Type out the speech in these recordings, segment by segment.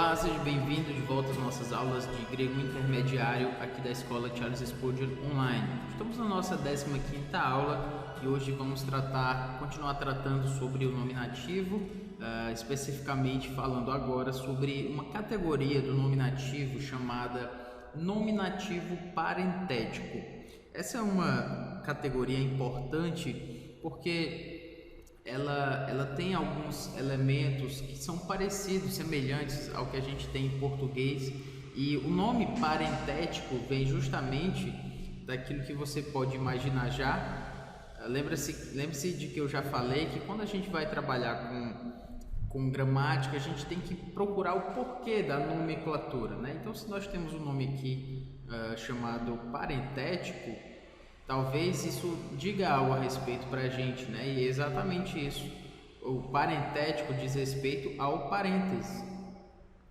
Olá, seja bem-vindo de volta às nossas aulas de grego intermediário aqui da escola Charles Spurgeon Online. Estamos na nossa 15ª aula e hoje vamos continuar tratando sobre o nominativo, especificamente falando agora sobre uma categoria do nominativo chamada nominativo parentético. Essa é uma categoria importante porque ela tem alguns elementos que são parecidos, semelhantes ao que a gente tem em português, e o nome parentético vem justamente daquilo que você pode imaginar já. Lembre-se de que eu já falei que quando a gente vai trabalhar com gramática, a gente tem que procurar o porquê da nomenclatura, né? Então, se nós temos um nome aqui chamado parentético, talvez isso diga algo a respeito para a gente, né? E é exatamente isso. O parentético diz respeito ao parêntese.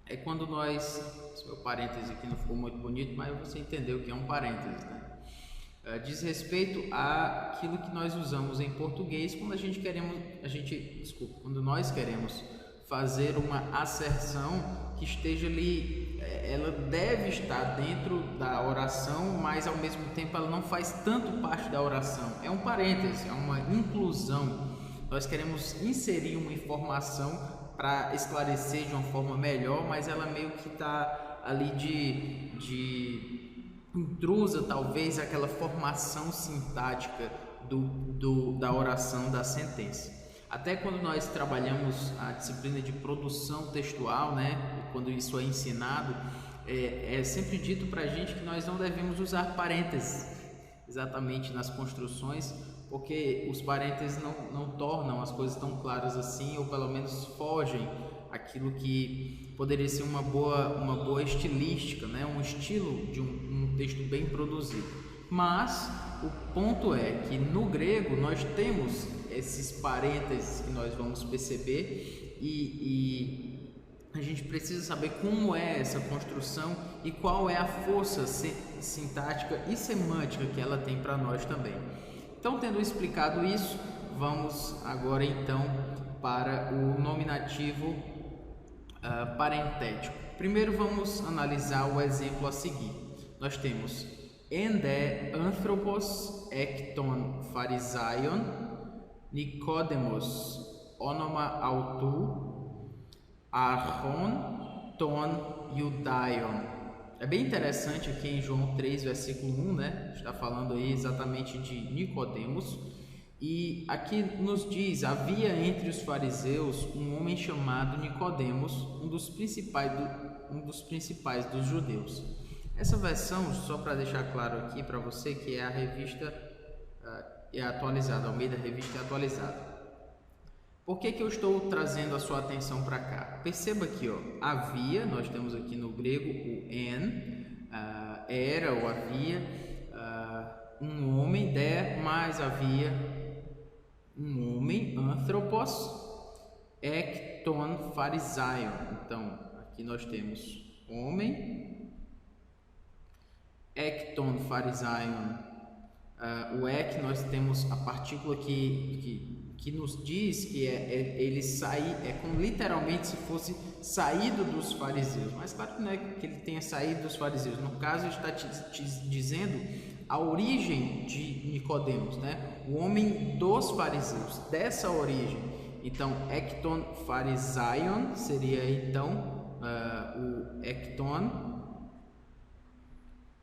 É quando nós... Esse meu parêntese aqui não ficou muito bonito, mas você entendeu que é um parêntese, né? Diz respeito àquilo que nós usamos em português quando quando nós queremos fazer uma asserção que esteja ali. Ela deve estar dentro da oração, mas ao mesmo tempo ela não faz tanto parte da oração. É um parêntese, é uma inclusão. Nós queremos inserir uma informação para esclarecer de uma forma melhor, mas ela meio que está ali de intrusa, talvez, aquela formação sintática da oração, da sentença. Até quando nós trabalhamos a disciplina de produção textual, né, quando isso é ensinado, é sempre dito para a gente que nós não devemos usar parênteses exatamente nas construções, porque os parênteses não tornam as coisas tão claras assim, ou pelo menos fogem aquilo que poderia ser uma boa estilística, né, um estilo de um texto bem produzido. Mas o ponto é que no grego nós temos esses parênteses que nós vamos perceber e a gente precisa saber como é essa construção e qual é a força sintática e semântica que ela tem para nós também. Então, tendo explicado isso, vamos agora então para o nominativo parentético. Primeiro vamos analisar o exemplo a seguir. Nós temos ende anthropos ekton pharisaion Nicodemos onoma autou archon ton judaion. É bem interessante aqui em João 3, versículo 1, né? Está falando aí exatamente de Nicodemos. E aqui nos diz: havia entre os fariseus um homem chamado Nicodemos, um dos principais dos judeus. Essa versão, só para deixar claro aqui para você, que é a revista atualizada, Almeida Revista Atualizada. Por que eu estou trazendo a sua atenção para cá? Perceba aqui, ó, havia, nós temos aqui no grego o era ou havia, um homem, mais havia um homem, anthropos, ekton pharisaion. Então, aqui nós temos homem, ekton pharisaion. O ek, nós temos a partícula que nos diz que ele sair, como literalmente se fosse saído dos fariseus, mas claro que não é que ele tenha saído dos fariseus. No caso, está te dizendo a origem de Nicodemos, né? O homem dos fariseus, dessa origem. Então, ekton pharisaion seria então o ekton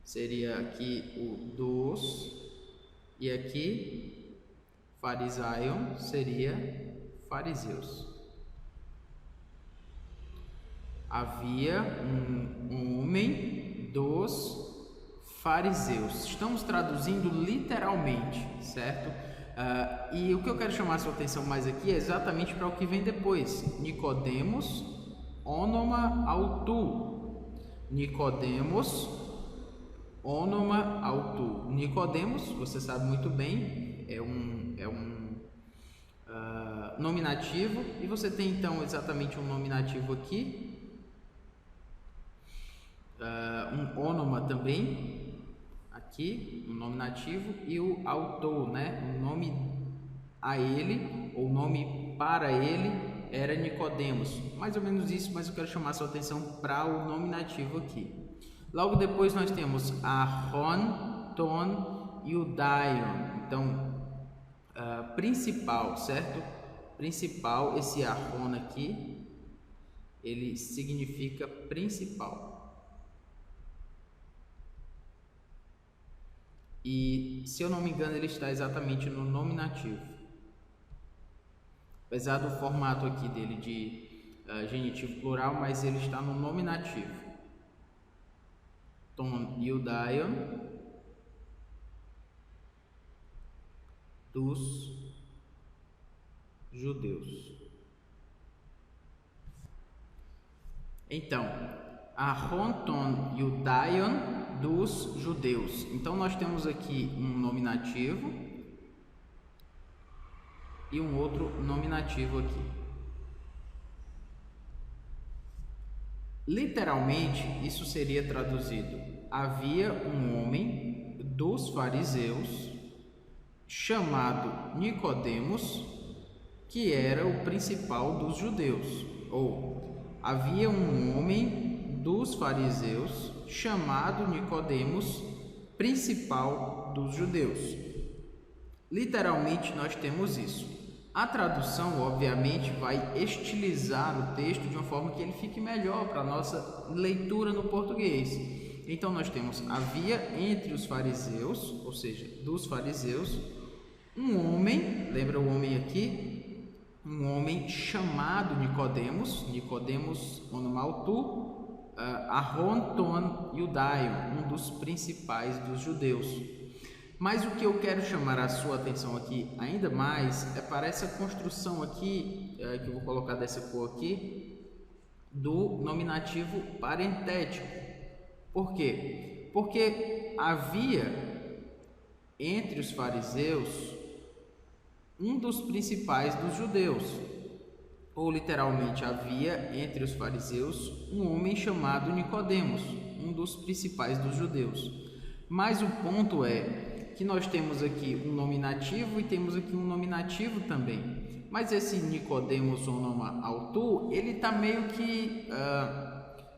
seria aqui o dos, e aqui Pharisaion seria fariseus. Havia um homem dos fariseus. Estamos traduzindo literalmente, certo? E o que eu quero chamar a sua atenção mais aqui é exatamente para o que vem depois. Nicodemos onoma autou. Nicodemos onoma autou. Nicodemos, você sabe muito bem, é um nominativo, e você tem então exatamente um nominativo aqui, um onoma também, aqui, um nominativo, e o autou, né? O nome a ele, ou nome para ele, era Nicodemos. Mais ou menos isso, mas eu quero chamar a sua atenção para o nominativo aqui. Logo depois nós temos Ahon, Ton e o Dion. Então, principal, certo? Principal, esse Ahon aqui, ele significa principal. E, se eu não me engano, ele está exatamente no nominativo. Apesar do formato aqui dele de genitivo plural, mas ele está no nominativo. Ton e o Dion dos judeus. Então, Ahon, Ton e o Dion dos judeus. Então, nós temos aqui um nominativo e um outro nominativo aqui. Literalmente, isso seria traduzido: havia um homem dos fariseus chamado Nicodemos, que era o principal dos judeus. Ou havia um homem dos fariseus chamado Nicodemos, principal dos judeus. Literalmente nós temos isso. A tradução, obviamente, vai estilizar o texto de uma forma que ele fique melhor para a nossa leitura no português. Então, nós temos: havia entre os fariseus, ou seja, dos fariseus, um homem, lembra o homem aqui? Um homem chamado Nicodemos, Nicodemos onomautu, Ahon, Ton e o Dion, um dos principais dos judeus. Mas o que eu quero chamar a sua atenção aqui ainda mais é para essa construção aqui, que eu vou colocar dessa cor aqui, do nominativo parentético. Por quê? Porque havia entre os fariseus um dos principais dos judeus. Ou literalmente, havia entre os fariseus um homem chamado Nicodemos, um dos principais dos judeus. Mas o ponto é que nós temos aqui um nominativo e temos aqui um nominativo também. Mas esse Nicodemos onomautu, ele está meio que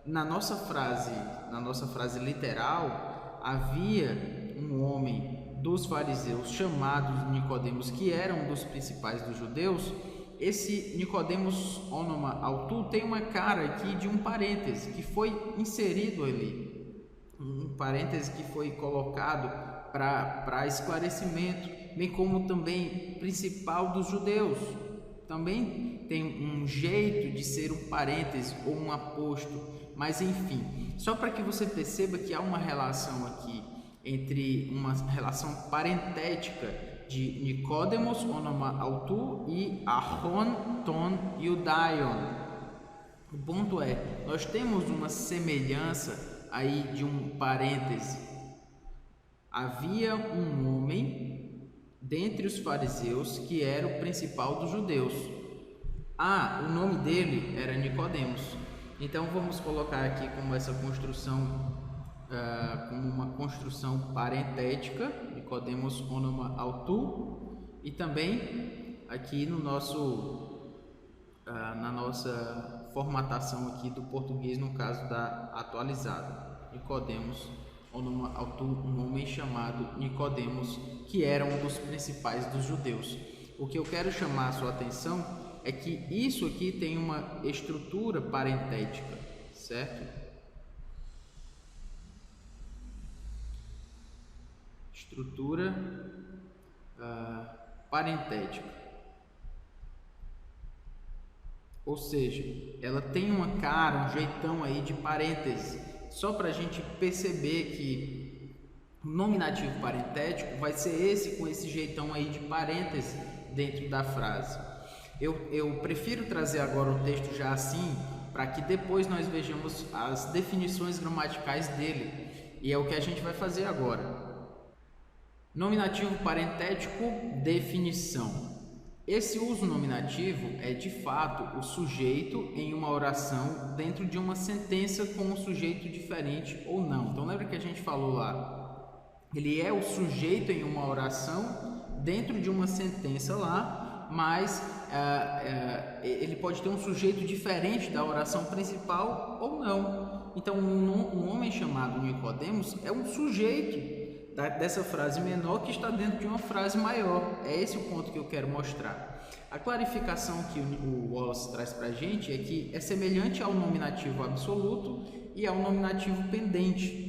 na nossa frase literal, havia um homem dos fariseus chamado Nicodemos, que era um dos principais dos judeus. Esse Nicodemos onomautu tem uma cara aqui de um parêntese que foi inserido ali, um parêntese que foi colocado para esclarecimento, bem como também principal dos judeus. Também tem um jeito de ser um parêntese ou um aposto, mas enfim, só para que você perceba que há uma relação aqui entre uma relação parentética de Nicodemos onomautu e Ahon, Ton e o Dion. O ponto é, nós temos uma semelhança aí de um parêntese. Havia um homem dentre os fariseus que era o principal dos judeus. O nome dele era Nicodemos. Então vamos colocar aqui como essa construção, como uma construção parentética, Nicodemos onomautu, e também aqui no nosso, na nossa formatação aqui do português, no caso da atualizada, Nicodemos onomautu, um homem chamado Nicodemos, que era um dos principais dos judeus. O que eu quero chamar a sua atenção é que isso aqui tem uma estrutura parentética, certo? Estrutura parentética. Ou seja, ela tem uma cara, um jeitão aí de parêntese, só para a gente perceber que o nominativo parentético vai ser esse, com esse jeitão aí de parêntese dentro da frase. Eu prefiro trazer agora o texto já assim, para que depois nós vejamos as definições gramaticais dele, e é o que a gente vai fazer agora. Nominativo parentético, definição. Esse uso nominativo é de fato o sujeito em uma oração dentro de uma sentença com um sujeito diferente ou não. Então lembra que a gente falou lá? Ele é o sujeito em uma oração dentro de uma sentença lá, mas ele pode ter um sujeito diferente da oração principal ou não. Então, um homem chamado Nicodemos é um sujeito dessa frase menor que está dentro de uma frase maior. É esse o ponto que eu quero mostrar. A clarificação que o Wallace traz para a gente é que é semelhante ao nominativo absoluto e ao nominativo pendente.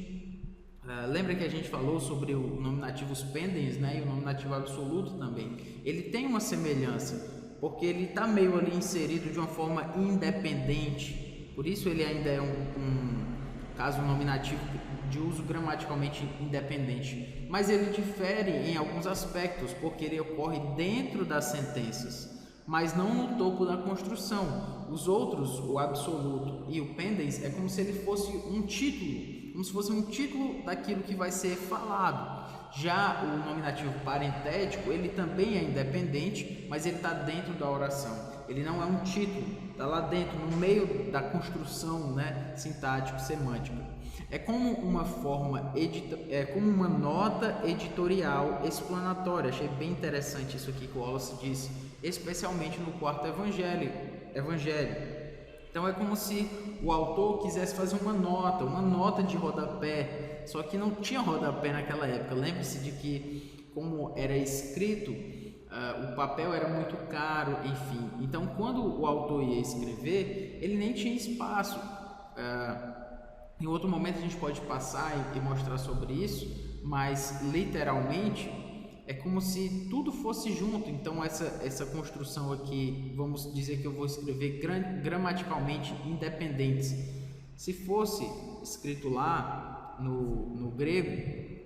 Lembra que a gente falou sobre o nominativos pendens, né, e o nominativo absoluto também? Ele tem uma semelhança, porque ele está meio ali inserido de uma forma independente. Por isso ele ainda é um caso nominativo de uso gramaticalmente independente, mas ele difere em alguns aspectos, porque ele ocorre dentro das sentenças, mas não no topo da construção. Os outros, o absoluto e o pendens, é como se ele fosse um título, como se fosse um título daquilo que vai ser falado. Já o nominativo parentético, ele também é independente, mas ele está dentro da oração. Ele não é um título, está lá dentro, no meio da construção, né, sintático-semântica. É como uma forma, como uma nota editorial explanatória. Achei bem interessante isso aqui que o Wallace disse, especialmente no quarto evangelho. Então é como se o autor quisesse fazer uma nota de rodapé, só que não tinha rodapé naquela época. Lembre-se de que, como era escrito, o papel era muito caro, enfim. Então, quando o autor ia escrever, ele nem tinha espaço. Em outro momento a gente pode passar e mostrar sobre isso, mas literalmente é como se tudo fosse junto. Então essa construção aqui, vamos dizer que eu vou escrever gramaticalmente independentes. Se fosse escrito lá no grego,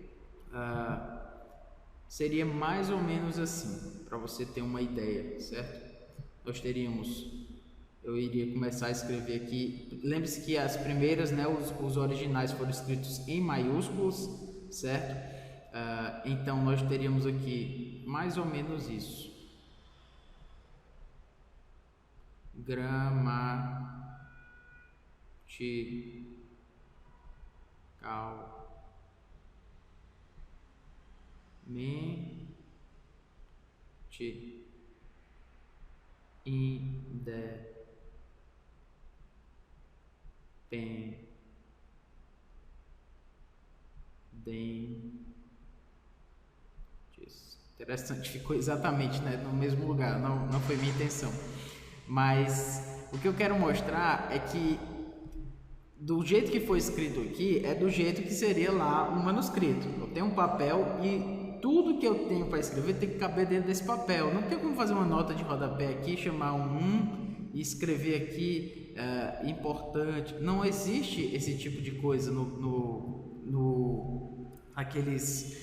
seria mais ou menos assim, para você ter uma ideia, certo? Eu iria começar a escrever aqui. Lembre-se que as primeiras, né, os originais foram escritos em maiúsculos, certo? Então nós teríamos aqui mais ou menos isso. Gramaticalmente Interessante, ficou exatamente, né, no mesmo lugar, não foi minha intenção. Mas o que eu quero mostrar é que do jeito que foi escrito aqui, é do jeito que seria lá um manuscrito. Eu tenho um papel e tudo que eu tenho para escrever tem que caber dentro desse papel. Não tem como fazer uma nota de rodapé aqui, chamar e escrever aqui importante. Não existe esse tipo de coisa aqueles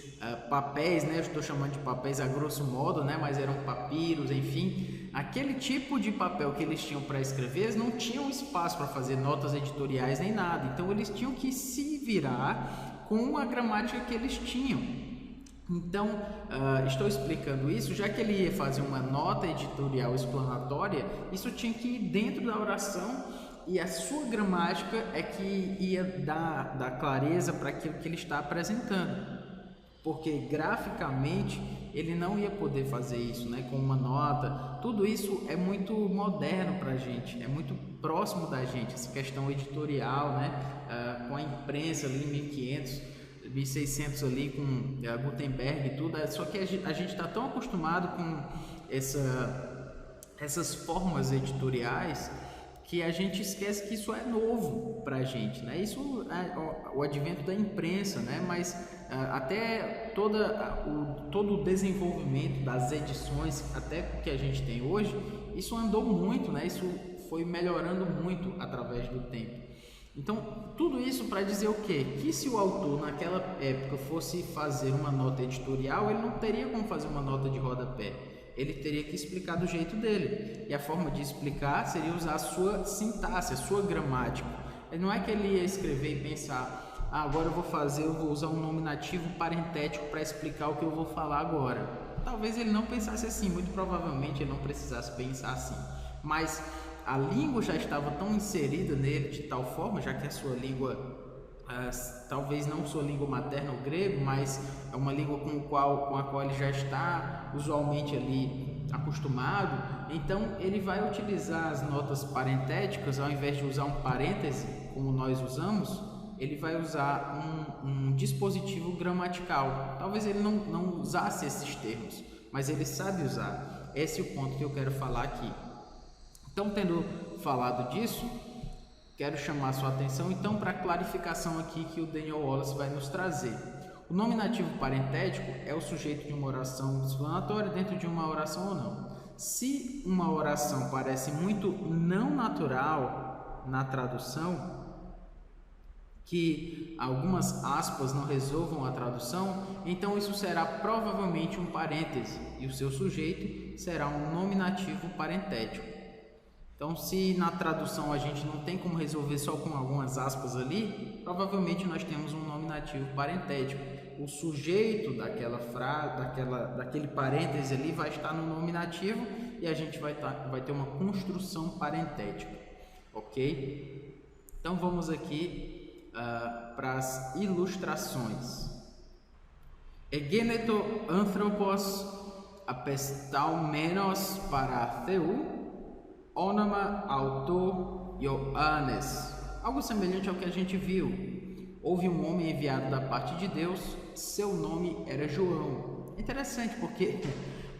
papéis, né? Eu estou chamando de papéis a grosso modo, né? Mas eram papiros, enfim. Aquele tipo de papel que eles tinham para escrever, eles não tinham espaço para fazer notas editoriais nem nada. Então eles tinham que se virar com a gramática que eles tinham. Então, estou explicando isso, já que ele ia fazer uma nota editorial explanatória, isso tinha que ir dentro da oração e a sua gramática é que ia dar clareza para aquilo que ele está apresentando. Porque graficamente ele não ia poder fazer isso, né, com uma nota. Tudo isso é muito moderno para a gente, é muito próximo da gente, essa questão editorial, né, com a imprensa ali em 1500, 1600 ali com Gutenberg e tudo. Só que a gente está tão acostumado com essas formas editoriais que a gente esquece que isso é novo para a gente, né? Isso é o advento da imprensa, né? Mas até todo o desenvolvimento das edições, até que a gente tem hoje, isso andou muito, né? Isso foi melhorando muito através do tempo. Então, tudo isso para dizer o quê? Que se o autor naquela época fosse fazer uma nota editorial, ele não teria como fazer uma nota de rodapé. Ele teria que explicar do jeito dele. E a forma de explicar seria usar a sua sintaxe, a sua gramática. Não é que ele ia escrever e pensar, agora eu vou usar um nominativo parentético para explicar o que eu vou falar agora. Talvez ele não pensasse assim, muito provavelmente ele não precisasse pensar assim. Mas a língua já estava tão inserida nele de tal forma, já que a sua língua, talvez não sua língua materna, o grego, mas é uma língua com a qual ele já está usualmente ali acostumado, então ele vai utilizar as notas parentéticas, ao invés de usar um parêntese, como nós usamos, ele vai usar um dispositivo gramatical. Talvez ele não usasse esses termos, mas ele sabe usar. Esse é o ponto que eu quero falar aqui. Então, tendo falado disso, quero chamar sua atenção então para a clarificação aqui que o Daniel Wallace vai nos trazer. O nominativo parentético é o sujeito de uma oração explanatória dentro de uma oração ou não. Se uma oração parece muito não natural na tradução, que algumas aspas não resolvam a tradução, então isso será provavelmente um parêntese e o seu sujeito será um nominativo parentético. Então, se na tradução a gente não tem como resolver só com algumas aspas ali, provavelmente nós temos um nominativo parentético. O sujeito daquela frase, daquele parêntese ali vai estar no nominativo e a gente vai ter uma construção parentética, ok? Então, vamos aqui para as ilustrações. Egeneto anthropos apestalmenos para Theou, Όναμα autor Ioannes. Algo semelhante ao que a gente viu. Houve um homem enviado da parte de Deus, seu nome era João. Interessante porque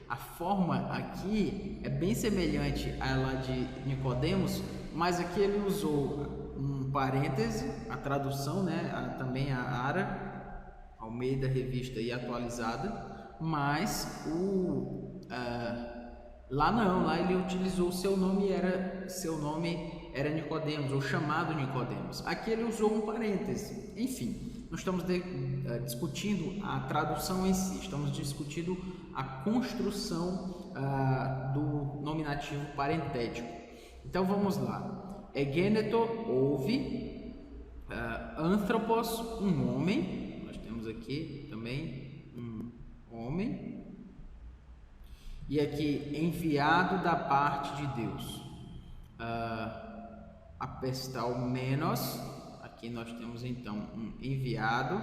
a forma aqui é bem semelhante à lá de Nicodemos, mas aqui ele usou um parêntese, a tradução, né, também a ARA, Almeida Revista e Atualizada, mas lá não, lá ele utilizou seu nome era Nicodemos, ou chamado Nicodemos. Aqui ele usou um parêntese. Enfim, nós estamos discutindo a tradução em si, estamos discutindo a construção do nominativo parentético. Então vamos lá. Egeneto, houve, anthropos, um homem, nós temos aqui também um homem, e aqui enviado da parte de Deus. Apestalmenos, aqui nós temos então um enviado.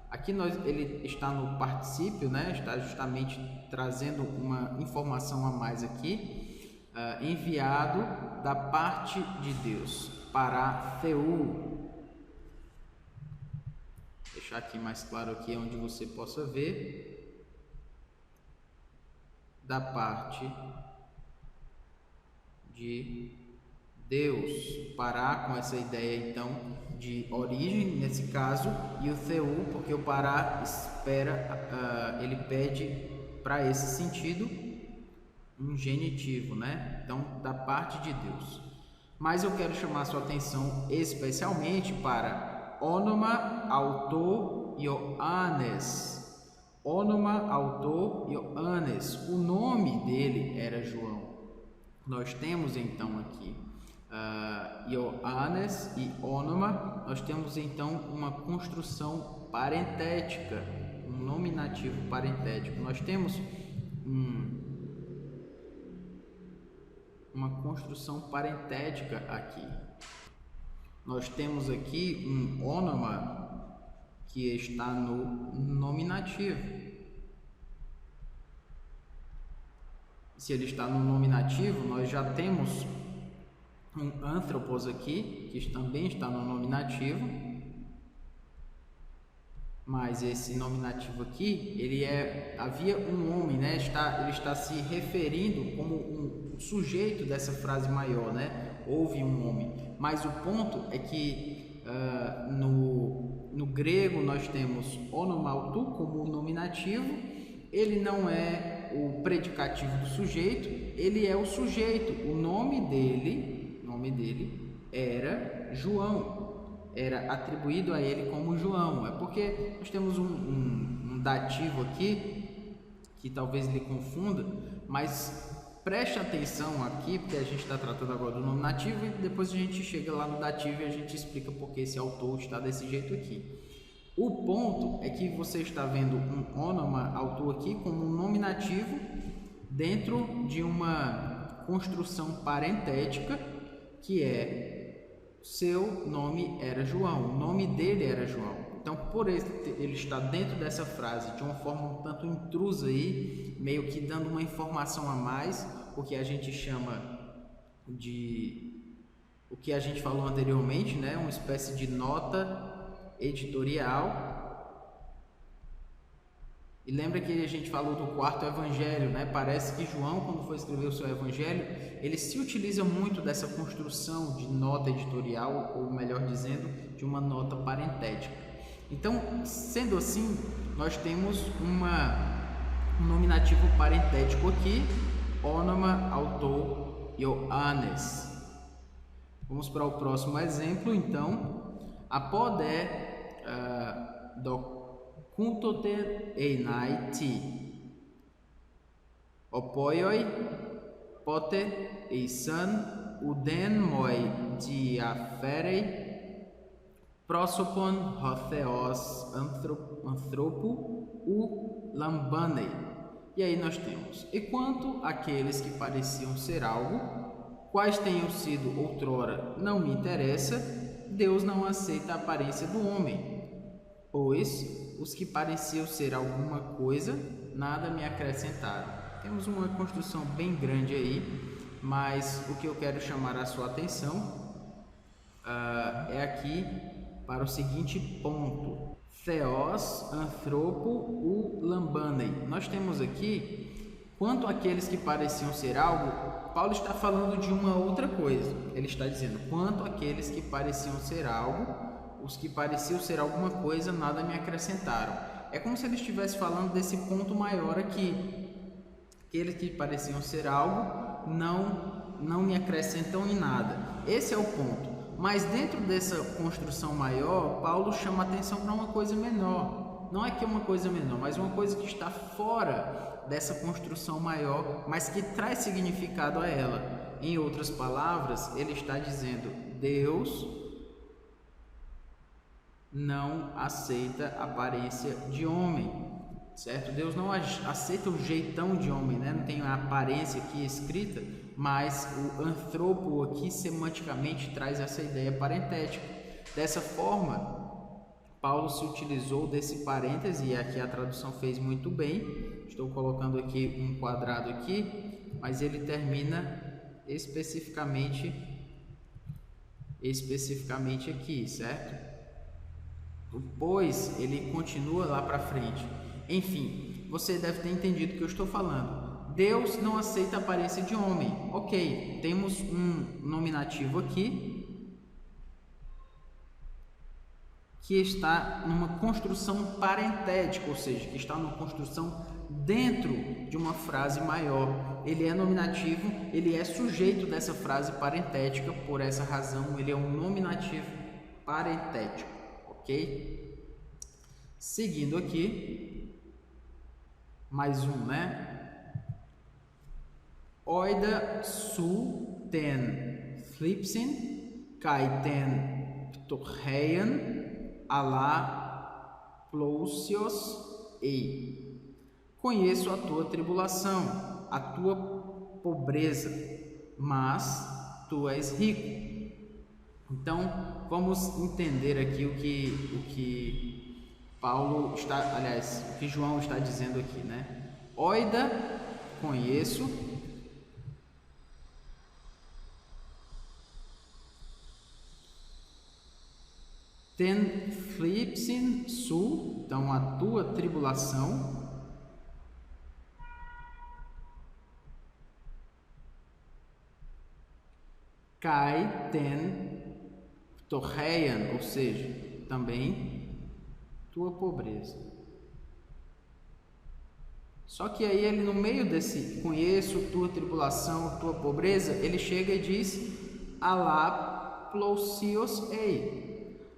Aqui ele está no particípio, né? Está justamente trazendo uma informação a mais aqui. Enviado da parte de Deus para Theou. Vou deixar aqui mais claro aqui onde você possa ver. Da parte de Deus. Pará com essa ideia então de origem nesse caso, e o Theou porque o Pará ele pede para esse sentido um genitivo, né? Então da parte de Deus. Mas eu quero chamar sua atenção especialmente para Όναμα autor Ioannes. Όναμα autor Ioannes. O nome dele era João. Nós temos então aqui Ioannes e Όναμα. Nós temos então uma construção parentética, um nominativo parentético. Nós temos uma construção parentética aqui. Nós temos aqui um όναμα que está no nominativo. Se ele está no nominativo, nós já temos um anthropos aqui, que também está no nominativo, mas esse nominativo aqui, havia um homem, né? Ele está se referindo como um sujeito dessa frase maior, né? Houve um homem. Mas o ponto é que no grego nós temos όναμα autor como nominativo. Ele não é o predicativo do sujeito, ele é o sujeito. O nome dele era João, era atribuído a ele como João. É porque nós temos um dativo aqui que talvez lhe confunda, mas preste atenção aqui, porque a gente está tratando agora do nominativo e depois a gente chega lá no dativo e a gente explica porque esse autor está desse jeito aqui. O ponto é que você está vendo um όναμα autor aqui como um nominativo dentro de uma construção parentética, que é seu nome era João, o nome dele era João. Então, por ele estar dentro dessa frase de uma forma um tanto intrusa aí, meio que dando uma informação a mais, o que a gente chama de, o que a gente falou anteriormente, né? Uma espécie de nota editorial. E lembra que a gente falou do quarto evangelho, né? Parece que João, quando foi escrever o seu evangelho, ele se utiliza muito dessa construção de nota editorial, ou melhor dizendo, de uma nota parentética. Então, sendo assim, nós temos um nominativo parentético aqui, ônoma, autor, Ioannes. Vamos para o próximo exemplo, então. Apode do Kuntote einai ti, opoioi pote eisan uden moi diaferei prosopon hotheos anthropo u lambanei. E aí nós temos: e quanto àqueles que pareciam ser algo, quais tenham sido outrora, não me interessa, Deus não aceita a aparência do homem, pois os que pareciam ser alguma coisa, nada me acrescentaram. Temos uma construção bem grande aí, mas o que eu quero chamar a sua atenção é aqui para o seguinte ponto: Theos, anthropo, u lambanei. Nós temos aqui, quanto àqueles que pareciam ser algo, Paulo está falando de uma outra coisa. Ele está dizendo, quanto àqueles que pareciam ser algo, os que pareciam ser alguma coisa, nada me acrescentaram. É como se ele estivesse falando desse ponto maior aqui. Aqueles que pareciam ser algo, não me acrescentam em nada. Esse é o ponto. Mas dentro dessa construção maior, Paulo chama atenção para uma coisa menor. Não é que é uma coisa menor, mas uma coisa que está fora dessa construção maior, mas que traz significado a ela. Em outras palavras, ele está dizendo, Deus não aceita a aparência de homem, certo? Deus não aceita o jeitão de homem, né? Não tem a aparência aqui escrita, mas o antropo aqui semanticamente traz essa ideia parentética. Dessa forma, Paulo se utilizou desse parêntese, e aqui a tradução fez muito bem. Estou colocando aqui um quadrado aqui, mas ele termina especificamente aqui, certo? Pois ele continua lá para frente. Enfim, você deve ter entendido o que eu estou falando. Deus não aceita a aparência de homem. Ok, temos um nominativo aqui que está numa construção parentética, ou seja, que está numa construção dentro de uma frase maior. Ele é nominativo, ele é sujeito dessa frase parentética, por essa razão ele é um nominativo parentético. Ok? Seguindo aqui, mais um, né? Oida su ten flipsin, kai ten ptorreian, ala plousios ei. Conheço a tua tribulação, a tua pobreza, mas tu és rico. Então, vamos entender aqui o que Paulo está, aliás, o que João está dizendo aqui, né? Oida, conheço. Ten flipsin su, então a tua tribulação. Kai ten ptorreian, ou seja, também tua pobreza. Só que aí ele, no meio desse conheço tua tribulação, tua pobreza, ele chega e diz alá plousios ei.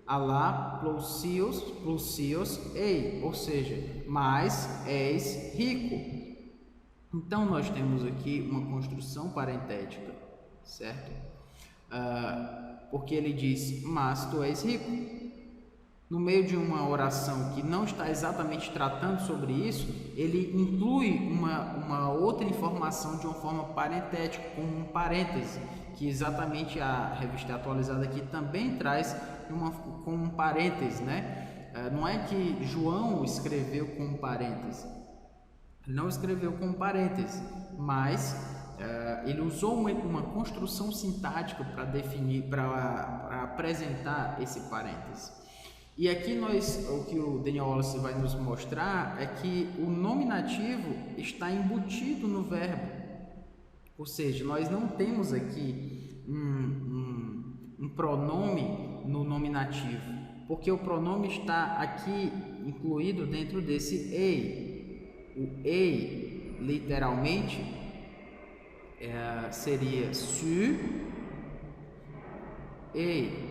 Alá plousios ei, ou seja, mas és rico. Então nós temos aqui uma construção parentética, certo? Porque ele diz, mas tu és rico. No meio de uma oração que não está exatamente tratando sobre isso, ele inclui uma outra informação de uma forma parentética, como um parêntese, que exatamente a revista atualizada aqui também traz como um parêntese, né? não é que João escreveu com parêntese, não escreveu com parêntese, mas ele usou uma construção sintática para definir, para apresentar esse parêntese. E aqui o que o Daniel Wallace vai nos mostrar é que o nominativo está embutido no verbo, ou seja, nós não temos aqui um pronome no nominativo, porque o pronome está aqui incluído dentro desse ei. O ei, literalmente, seria su ei.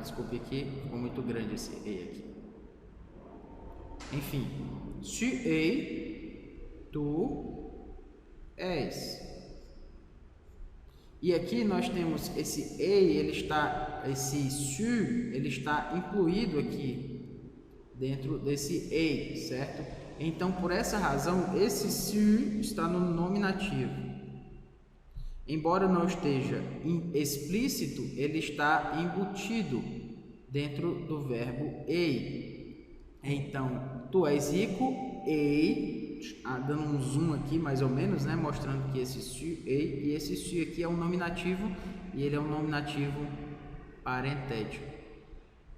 Desculpe aqui, ficou muito grande esse ei aqui. Enfim, tu ei, tu és. E aqui nós temos esse ei, esse su, ele está incluído aqui dentro desse ei, certo? Então, por essa razão, esse su está no nominativo. Embora não esteja explícito, ele está embutido dentro do verbo ei. Então, tu és rico, ei, dando um zoom aqui mais ou menos, né, mostrando que esse su, ei, e esse su aqui é um nominativo, e ele é um nominativo parentético.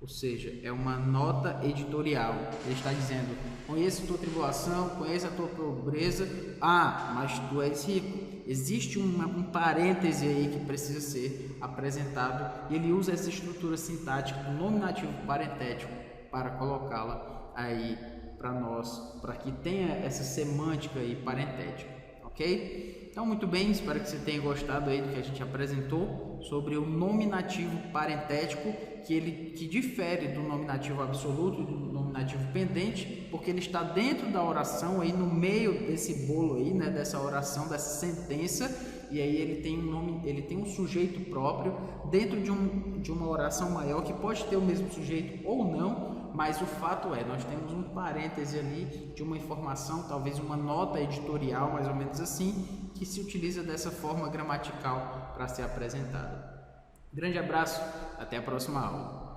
Ou seja, é uma nota editorial. Ele está dizendo: conheço a tua tribulação, conheço a tua pobreza, mas tu és rico. Existe um parêntese aí que precisa ser apresentado, e ele usa essa estrutura sintática do nominativo parentético para colocá-la aí para nós, para que tenha essa semântica aí parentética, ok? Então, muito bem, espero que você tenha gostado aí do que a gente apresentou sobre o nominativo parentético, que difere do nominativo absoluto e do nominativo pendente, porque ele está dentro da oração, aí no meio desse bolo aí, né, dessa oração, dessa sentença, e aí ele tem um nome, ele tem um sujeito próprio dentro de uma oração maior, que pode ter o mesmo sujeito ou não, mas o fato é, nós temos um parêntese ali de uma informação, talvez uma nota editorial, mais ou menos assim, que se utiliza dessa forma gramatical para ser apresentada. Grande abraço, até a próxima aula.